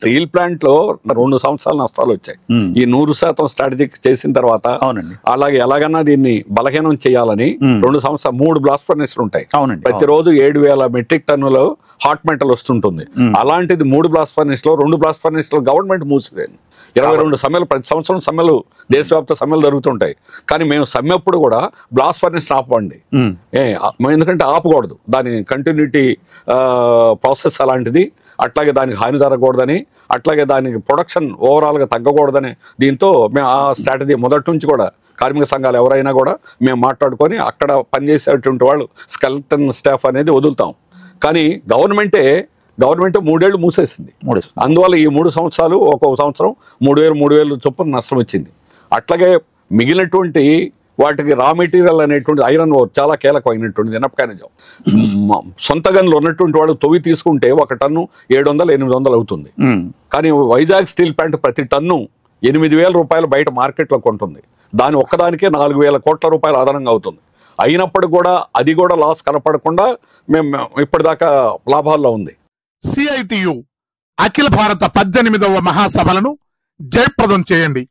Steel plant లో 2 సంవత్సరాల నష్టాలు వచ్చాయి. ఈ 100% స్ట్రాటజిక్ చేసిన తర్వాత అలాగే ఎలాగన్నా దీన్ని బలహీనం చేయాలని 2 సంవత్సరాలు 3 బ్లాస్ట్ ఫర్నేస్లు ఉంటాయి. ప్రతిరోజు 7,000 మెట్రిక్ టన్నులు హాట్ మెటల్ వస్తుంటుంది. అలాంటిది 3 బ్లాస్ట్ ఫర్నేస్ లో 2 బ్లాస్ట్ ఫర్నేస్ లో గవర్నమెంట్ మూసివేయండి. 22 సమ్మెలు ప్రతి సంవత్సరం సమ్మెలు దేశవ్యాప్త సమ్మెలు జరుగుతుంటాయి. కానీ మేము సమ్మెప్పుడు కూడా బ్లాస్ట్ ఫర్నేస్ ఆపండి, ఎందుకంటే ఆపకూడదు, దాని కంటిన్యూటీ ప్రాసెస్ అలాంటిది, అట్లాగే దానికి హాని జరగకూడదని, అట్లాగే దానికి ప్రొడక్షన్ ఓవరాల్ గా తగ్గకూడదని దీంతో మేము ఆ స్ట్రాటజీ మొదటి నుంచి కూడా కార్మిక సంఘాలు ఎవరైనా కూడా మేము మాట్లాడుకొని అక్కడ పనిచేసేటువంటి వాళ్ళు స్కెల్టన్ స్టాఫ్ అనేది వదులుతాం. కానీ గవర్నమెంట్ 3 ఏళ్లు మూసేసింది. అందువల్ల ఈ 3 సంవత్సరాలు ఒక్కొక్క సంవత్సరం 3,000 చొప్పున నష్టం వచ్చింది. అట్లాగే మిగిలినటువంటి వాటికి రా మెటీరియల్ అనేటువంటి ఐరన్ ఓర్ చాలా కీలకమైనటువంటిది. ఎనపకానిజం సొంత గనులు ఉన్నటువంటి వాళ్ళు తొవ్వి తీసుకుంటే 1 టన్ను 700-800 అవుతుంది. కానీ వైజాగ్ స్టీల్ ప్లాంట్ ప్రతి టన్ను 8,000 రూపాయలు బయట మార్కెట్లో కొంటుంది. దాని ఒక్కదానికే 4,000 కోట్ల రూపాయలు అదనంగా అవుతుంది. అయినప్పుడు కూడా అది కూడా లాస్ కనపడకుండా మేము ఇప్పటిదాకా లాభాల్లో ఉంది. CITU అఖిల భారత 18వ మహాసభలను జయప్రదం చేయండి.